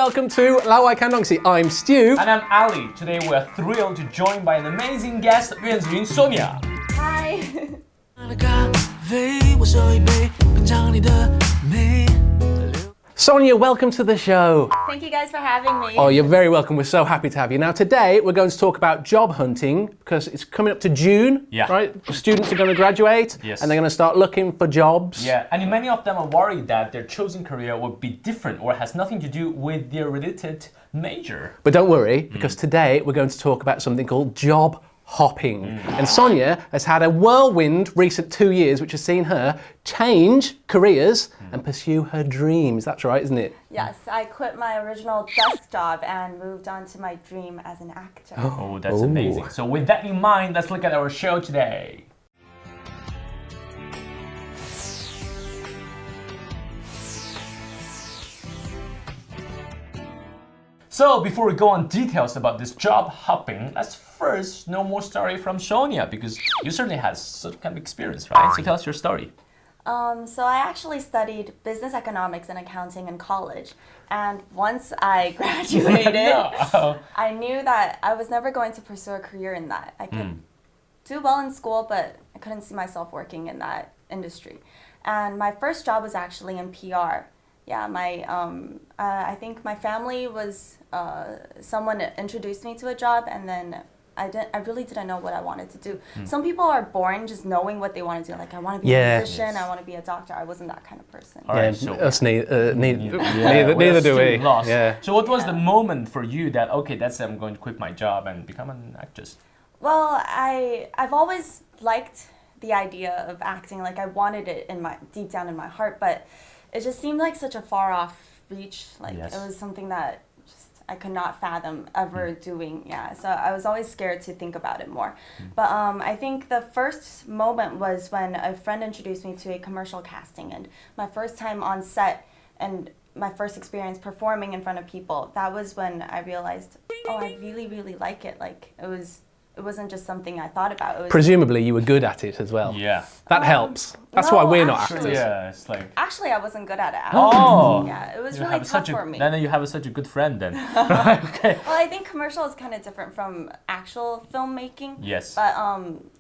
welcome to 老外看东西. I'm Stu. And I'm Ali. Today we are thrilled to join by an amazing guest, 袁子芸 Sonia. Hi. Sonia, welcome to the show. Thank you guys for having me. Oh, you're very welcome. We're so happy to have you. Now, today we're going to talk about job hunting because it's coming up to June, Yeah. right? Students are going to graduate Yes. and they're going to start looking for jobs. Yeah, and many of them are worried that their chosen career will be different or has nothing to do with their related major. But don't worry, because today we're going to talk about something called job hopping. And Sonia has had a whirlwind recent 2 years, which has seen her change careers and pursue her dreams. That's right, isn't it? Yes, I quit my original desk job and moved on to my dream as an actor. Oh, that's amazing. So with that in mind, let's look at our show today. So before we go on details about this job hopping, let's first know more story from Sonia because you certainly had some kind of experience, right? So tell us your story. So I actually studied business economics and accounting in college. And once I graduated, No. I knew that I was never going to pursue a career in that. I could do well in school, but I couldn't see myself working in that industry. And my first job was actually in PR. Yeah, I think my family was someone introduced me to a job, and then I really didn't know what I wanted to do. Some people are born just knowing what they want to do. Like, I want to be a musician, I want to be a doctor. I wasn't that kind of person. All right, Yeah, so us neither we're do we. still lost. Yeah. So what was the moment for you that, okay, that's it, I'm going to quit my job and become an actress? Well, I've always liked the idea of acting. Like, I wanted it deep down in my heart, but it just seemed like such a far off reach. Like, Yes. it was something that I could not fathom ever doing. Yeah, so I was always scared to think about it more. But I think the first moment was when a friend introduced me to a commercial casting, and my first time on set and my first experience performing in front of people. That was when I realized, oh, I really, really like it. Like, it wasn't just something I thought about. It was Presumably you were good at it as well. Yeah. That helps. That's no, why we're not actually- actors. Yeah, it's like... Actually, I wasn't good at it. Oh. Yeah, it was You really have tough such for me. Then you have such a good friend then. Okay. Well, I think commercial is kind of different from actual filmmaking. Yes. But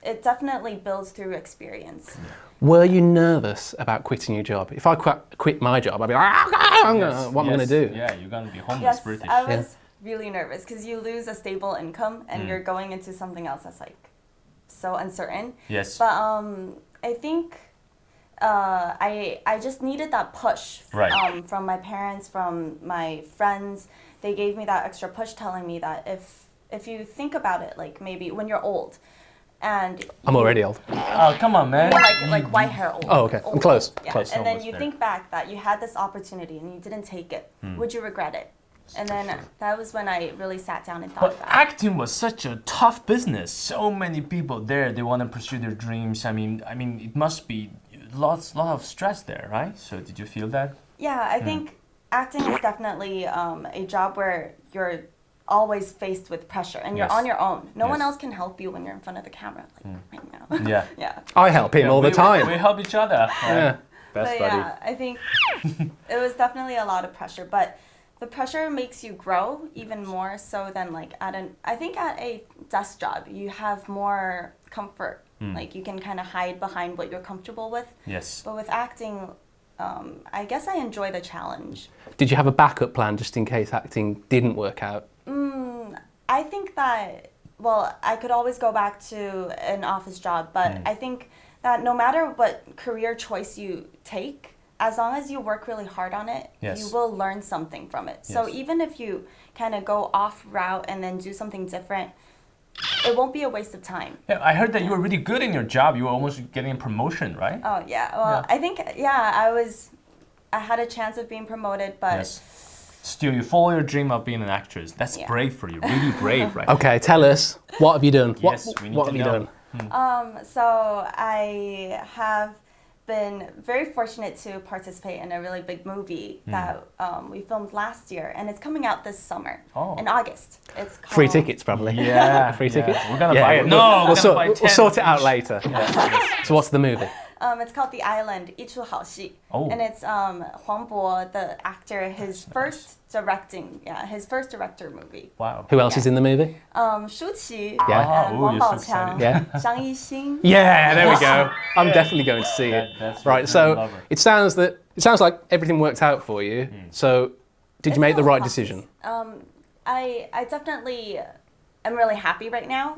it definitely builds through experience. Were you nervous about quitting your job? If I quit my job, I'd be like, what am I going to do? Yeah, you're going to be homeless Yes, British. I was really nervous because you lose a stable income and you're going into something else that's like so uncertain. Yes. But I think I just needed that push Right. from my parents, from my friends. They gave me that extra push, telling me that if you think about it, like maybe when you're old, and I'm already old. Oh, come on, man. like white hair old. Oh, okay. I'm old. close. Yeah. Close. And then Almost you there. think back that you had this opportunity and you didn't take it. Would you regret it? And then that was when I really sat down and thought But about it. acting was such a tough business. So many people there, they want to pursue their dreams. I mean, it must be lot of stress there, right? So did you feel that? Yeah, I think acting is definitely a job where you're always faced with pressure and you're Yes. on your own. No one Yes. else can help you when you're in front of the camera, like right now. Yeah. Yeah. I help him all the time. We help each other. Yeah. Best But buddy. yeah, I think it was definitely a lot of pressure, but the pressure makes you grow even more so than like I think at a desk job, you have more comfort. Like you can kind of hide behind what you're comfortable with. Yes. But with acting, I guess I enjoy the challenge. Did you have a backup plan just in case acting didn't work out? I think that, well, I could always go back to an office job, but I think that no matter what career choice you take, as long as you work really hard on it, Yes. you will learn something from it. So Yes. even if you kind of go off route and then do something different, it won't be a waste of time. Yeah, I heard that you were really good in your job. You were almost getting a promotion, right? Oh, yeah. Well, I think, I had a chance of being promoted, but Yes. Still, you follow your dream of being an actress. That's Yeah. brave for you. Really brave, right? Okay, tell us, what have you done? Yes, we need what to have you know. done? So I have been very fortunate to participate in a really big movie that we filmed last year, and it's coming out this summer in August. It's called, Free tickets, probably. Yeah. Free tickets? We're gonna buy it. No, we'll we're gonna buy 10 sort it out each. later. So what's the movie? It's called The Island, 一出好戏. Oh. And it's Huang Bo, the actor, his first director movie. Wow. Who else is in the movie?舒淇 Yeah. and Oh, Wang you're so Baoqiang, Yeah. Zhang Yixing. Yeah, there we go. I'm definitely going to see it. That's Right, so lover. it sounds like everything worked out for you. So, did you make the right decision? I definitely am really happy right now.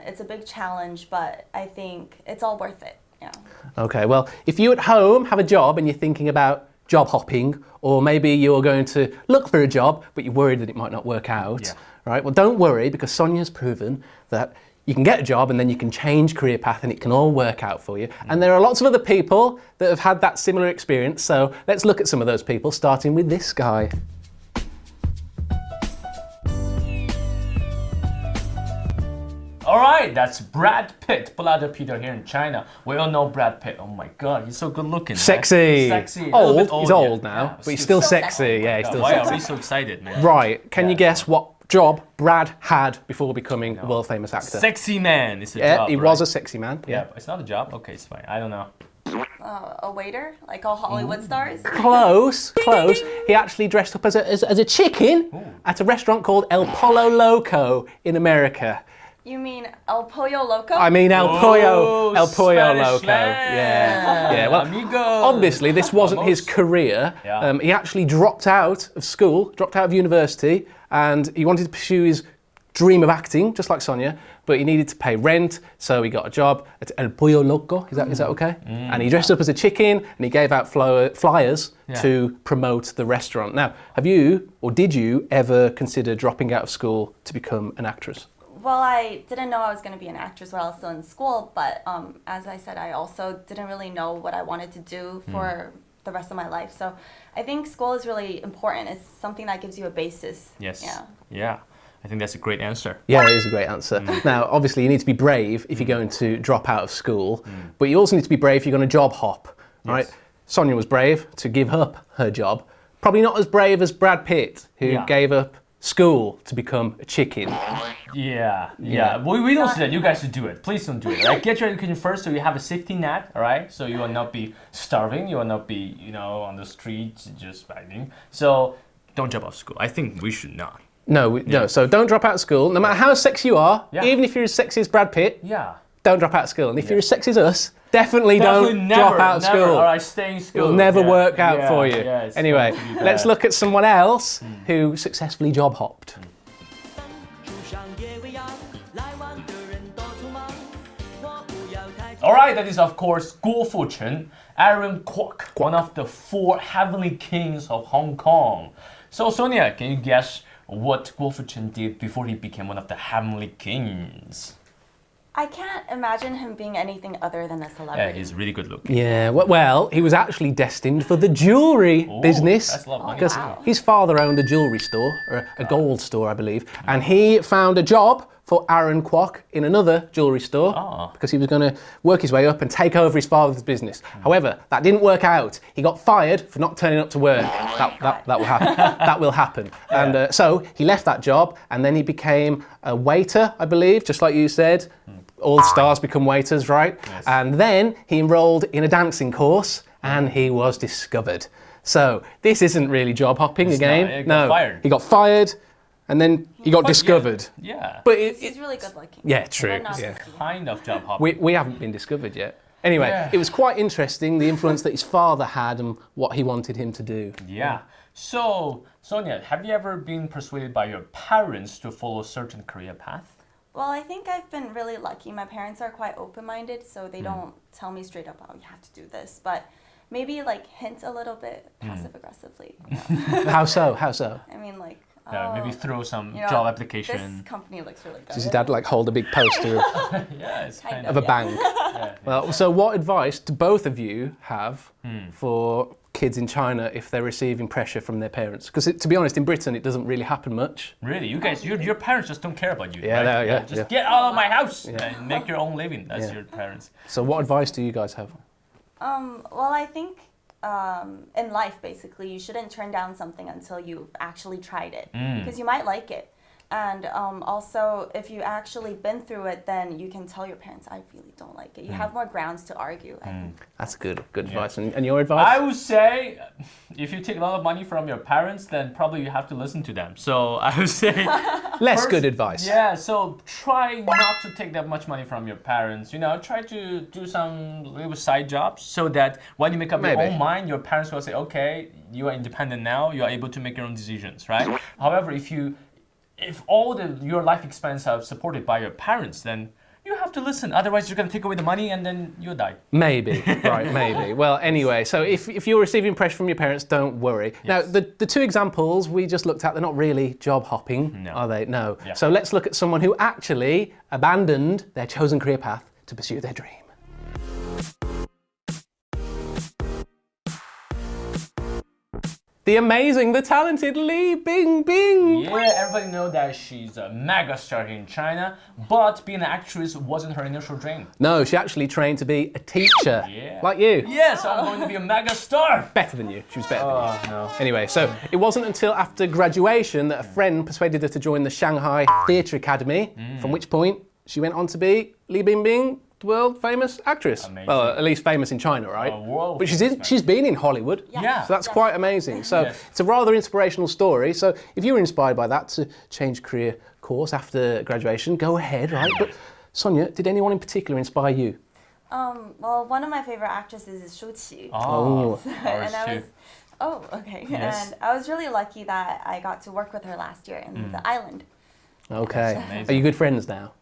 It's a big challenge, but I think it's all worth it. Yeah. Okay, well, if you at home have a job and you're thinking about job hopping, or maybe you're going to look for a job, but you're worried that it might not work out, right? Well, don't worry, because Sonia's proven that you can get a job and then you can change career path and it can all work out for you. And there are lots of other people that have had that similar experience, so let's look at some of those people, starting with this guy. All right, that's Brad Pitt, Brad Peter here in China. We all know Brad Pitt. Oh my God, he's so good looking. Sexy. Man. Sexy. Old. He's old now, but he's still Still sexy. sexy. Yeah, he's still Why are sexy. we so excited, man? Right, can you guess what job Brad had before becoming a world famous actor? Sexy man is a Yeah, job, he right? was a sexy man. Yeah, it's not a job. Okay, it's fine. I don't know. A waiter, like all Hollywood stars. Close. He actually dressed up as a chicken at a restaurant called El Pollo Loco in America. You mean El Pollo Loco? I mean El Pollo Spanish Loco. slang. Yeah. Well, Amigo. obviously this wasn't his career. Yeah. He actually dropped out of school, dropped out of university, and he wanted to pursue his dream of acting, just like Sonia, but he needed to pay rent, so he got a job at El Pollo Loco. Is that okay? And he dressed up as a chicken, and he gave out flyers to promote the restaurant. Now, have you, or did you, ever consider dropping out of school to become an actress? Well, I didn't know I was going to be an actress while I was still in school, but as I said, I also didn't really know what I wanted to do for the rest of my life. So I think school is really important. It's something that gives you a basis. Yes. Yeah. I think that's a great answer. Yeah, it is a great answer. Now, obviously, you need to be brave if you're going to drop out of school, but you also need to be brave if you're going to job hop, right? Yes. Sonia was brave to give up her job. Probably not as brave as Brad Pitt, who gave up school to become a chicken. Yeah. We don't say that. You guys should do it. Please don't do it. Right? Get your education first, so you have a safety net. All right. So you will not be starving. You will not be, on the streets just fighting. So don't drop out of school. I think we should not. No. So don't drop out of school. No matter how sexy you are, Yeah. even if you're as sexy as Brad Pitt, Yeah. don't drop out of school. And if you're as sexy as us, definitely Definitely don't never, drop out of never. school. All right, stay in school. It'll never Yeah. work out Yeah, for you. yeah, it's Anyway, going to be let's bad. look at someone else who successfully job hopped. All right, that is of course Guo Fuchen, Aaron Kwok, one of the 4 heavenly kings of Hong Kong. So Sonia, can you guess what Guo Fuchen did before he became one of the heavenly kings? I can't imagine him being anything other than a Yeah, celebrity. he's really good looking. Yeah, well, he was actually destined for the jewellery business. That's a lot of money. Because Wow. his father owned a jewellery store, or a gold store, I believe, and he found a job for Aaron Kwok in another jewellery store because he was going to work his way up and take over his father's business. However, that didn't work out. He got fired for not turning up to work. That will happen. That will happen. And so he left that job, and then he became a waiter, I believe, just like you said. All stars become waiters, right? Yes. And then he enrolled in a dancing course, and he was discovered. So this isn't really job hopping It's again. not. He got fired. He got fired, and then he got But discovered. Yeah. But He's really good looking. yeah, true. But not Yeah. to see. Kind of job hopping. We haven't been discovered yet. Anyway, Yeah. it was quite interesting, the influence that his father had and what he wanted him to do. Yeah. So, Sonia, have you ever been persuaded by your parents to follow a certain career path? Well, I think I've been really lucky. My parents are quite open-minded, so they don't tell me straight up, oh, you have to do this. But maybe like hint a little bit passive-aggressively. How so? How so? I mean, like, Yeah, maybe oh, throw some you know, job this application. company looks really good. Does your dad like hold a big poster Yeah, it's kind of of. a bank? Well, so what advice do both of you have for kids in China if they're receiving pressure from their parents? Because to be honest, in Britain it doesn't really happen much. Really, you guys, your parents just don't care about you. Yeah, right? yeah, Just yeah. get out of my house and make your own living. That's your parents. So what advice do you guys have? Well, I think in life, basically, you shouldn't turn down something until you've actually tried it. Because you might like it. And also, if you actually been through it, then you can tell your parents, I really don't like it. You have more grounds to argue, I think. That's good advice. And your advice? I would say, if you take a lot of money from your parents, then probably you have to listen to them. So I would say... Less good advice. Yeah, so try not to take that much money from your parents. Try to do some little side jobs so that when you make up your own mind, your parents will say, okay, you are independent now, you are able to make your own decisions, right? However, if all your life expenses are supported by your parents, then you have to listen. Otherwise, you're going to take away the money and then you'll die. Maybe, right, maybe. Well, anyway, so if you're receiving pressure from your parents, don't worry. Yes. Now, the two examples we just looked at, they're not really job hopping, are they? No. Yeah. So let's look at someone who actually abandoned their chosen career path to pursue their dream. The amazing, the talented Li Bingbing. Yeah, everybody knows that she's a mega star here in China, but being an actress wasn't her initial dream. No, she actually trained to be a teacher, like you. Yes, I'm going to be a mega star. Better than you. She was better than you. No. Anyway, so it wasn't until after graduation that a friend persuaded her to join the Shanghai Theatre Academy, from which point she went on to be Li Bingbing, the world-famous actress. Amazing. Well, at least famous in China, right? World but she's been in Hollywood. Yeah. So that's quite amazing. So it's a rather inspirational story. So if you were inspired by that to change career course after graduation, go ahead, right? But Sonia, did anyone in particular inspire you? Well, one of my favorite actresses is舒淇. Oh. And I was... Oh, okay. Yes. And I was really lucky that I got to work with her last year in the island. Okay. Are you good friends now?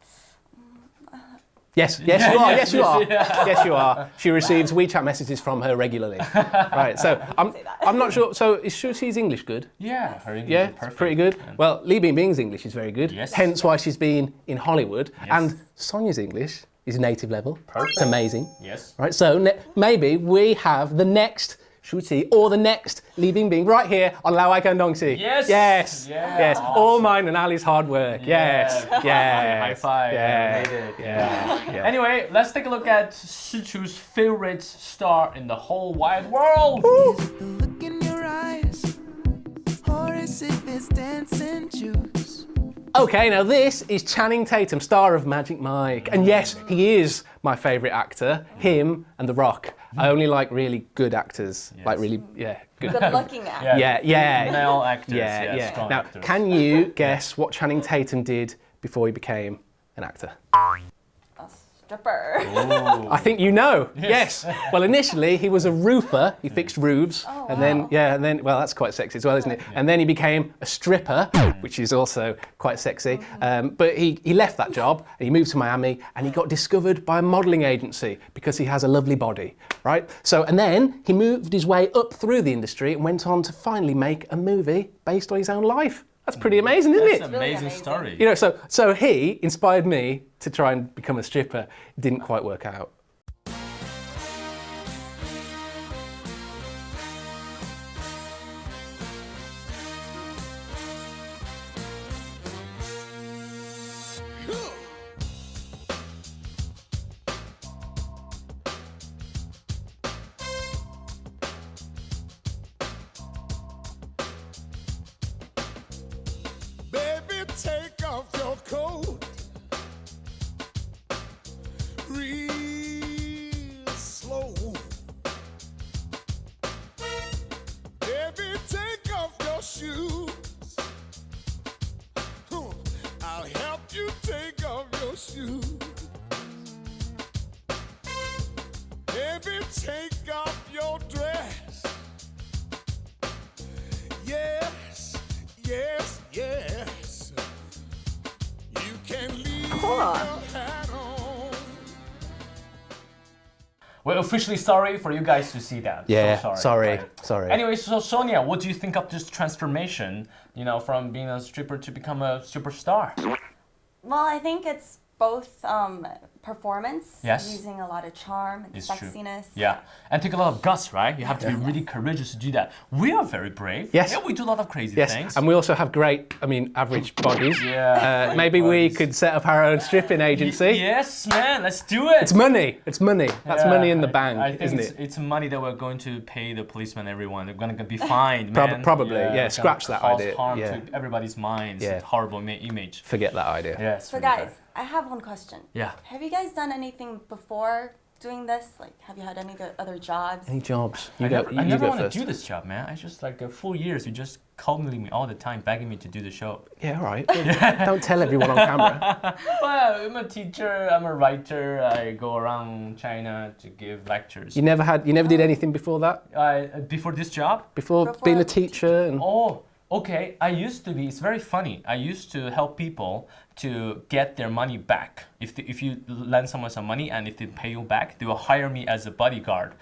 Yes, you are. Yes, you are. Yes, you are. She receives WeChat messages from her regularly. Right. So I'm not sure. So is Shuti's English good? Yeah, her English is perfect. It's pretty good. Well, Li Bingbing's English is very good. Yes. Hence why she's been in Hollywood. Yes. And Sonia's English is native level. Perfect. It's amazing. Yes. Right. So maybe we have the next Shuti or the next Li Bingbing right here on Lao Ai Kan Dong Si. Yes. Yes. Yeah. Yes. Awesome. All mine and Ali's hard work. Yes. Yeah. High five. Yeah. Made it. Yeah. Anyway, let's take a look at Sichu's favorite star in the whole wide world. Look in your eyes, or is it this dancing juice? Okay, now this is Channing Tatum, star of Magic Mike. And yes, he is my favourite actor, him and The Rock. I only like really good actors, like really, good. Good-looking actors. Yeah. Male actors, Yeah. strong Now, actors. can you guess what Channing Tatum did before he became an actor? A stripper. I think you know. Yes. Well, initially he was a roofer. He fixed roofs, and then well, that's quite sexy as well, isn't it? And then he became a stripper, which is also quite sexy. But he left that job and he moved to Miami, and he got discovered by a modelling agency because he has a lovely body, right? So and then he moved his way up through the industry and went on to finally make a movie based on his own life. That's pretty amazing, isn't it? That's an amazing story. You know, so he inspired me to try and become a stripper. It didn't quite work out. Take off your coat real slow. Baby, take off your shoes. I'll help you take off your shoes. Baby, take off your dress. Yes. We're officially sorry for you guys to see that. Yeah, so sorry. Anyway, so Sonia, what do you think of this transformation, from being a stripper to become a superstar? Well, I think it's both performance, Yes. using a lot of charm and It's true. sexiness. Yeah, and take a lot of guts, right? You have to be really courageous to do that. We are very brave. Yes. Yeah, we do a lot of crazy Yes, things. and we also have great, average bodies. Yeah, great maybe we bodies. could set up our own stripping agency. Yes, man, let's do it. It's money. It's money. That's Yeah, money in the I bank, think isn't it's, it? It's money that we're going to pay the policemen, everyone. They're going to be fined, man. Probably, yeah, it's gonna scratch that cause idea, harm yeah. to everybody's minds. Yeah. It's a horrible image. Forget that idea. Yeah, it's So really guys, bad. I have one question. Yeah. Have you guys done anything before doing this? Like, have you had any other jobs? Any jobs? I You never go want to first. do this job, man. I just like 4 years. You just calling me all the time, begging me to do the show. Yeah, all right. Don't tell everyone on camera. Well, I'm a teacher. I'm a writer. I go around China to give lectures. You never did anything before that? Before this job? Before being a teacher? And Oh, okay. I used to be. It's very funny. I used to help people to get their money back. If you lend someone some money and if they pay you back, they will hire me as a bodyguard.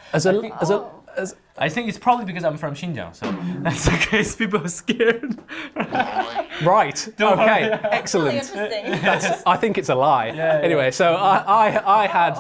I think it's probably because I'm from Xinjiang, so that's the case. People are scared. right. Don't Okay. worry. Excellent. Really interesting. I think it's a lie. Yeah, Anyway, so I had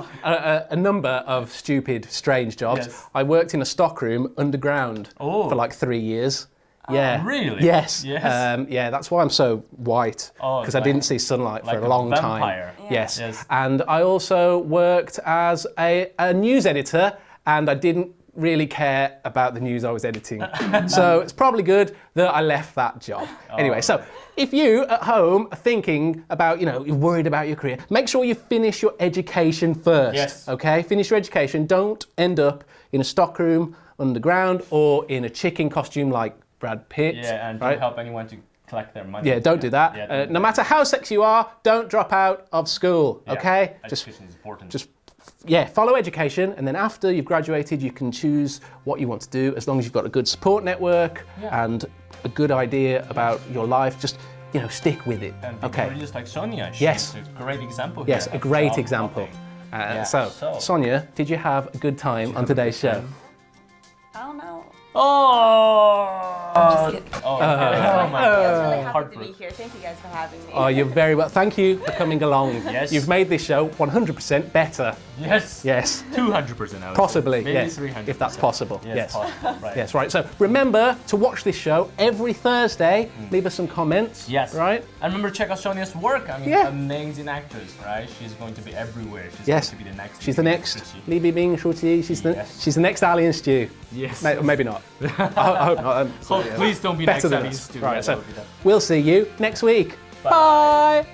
a number of stupid, strange jobs. Yes. I worked in a stockroom underground Oh. for like 3 years. Yeah. Really? Yes. Yes. Yeah, that's why I'm so white, Oh, because I like- didn't see sunlight for like a a long vampire. time. Yeah. Yes. Yes. And I also worked as a news editor, and I didn't really care about the news I was editing. So it's probably good that I left that job. Anyway, so if you at home are thinking about, you're worried about your career, make sure you finish your education first. Yes. Okay? Finish your education. Don't end up in a stockroom underground or in a chicken costume like Brad Pitt. Yeah, and right? don't help anyone to collect their money. Yeah, don't do that. Yeah, don't do No that. matter how sexy you are, don't drop out of school. Yeah, Okay? Education is important. Just follow education, and then after you've graduated, you can choose what you want to do as long as you've got a good support network Yeah. and a good idea about your life. Just stick with it. And be Okay. courageous like Sonia. She's Yes. a great example Yes, here a of great job example. hopping. So, Sonia, did you have a good time on today's show? I don't know. Oh! Just kidding. Oh, I was my really happy to Heartbreak. be here. Thank you guys for having me. Oh, you're very well. Thank you for coming along. Yes. You've made this show 100% better. Yes. Yes. 200%, I would Possibly, say. Maybe yes, 300%. if that's possible. Yes. Yes. Possible, right. Yes, right. So remember to watch this show every Thursday. Leave us some comments. Yes. Right? And remember, check out Sonia's work. I mean, Yeah. amazing actress, right? She's going to be everywhere. She's Yes. going to be the next. She's the Li next Bing Li Bing Shuqi. Yes. She's the next Ali and Stu. Yes. Maybe not. I hope not. Oh, please don't be Better next than to us. these two. Right. Yeah, So that would be that. we'll see you next week. Bye. Bye.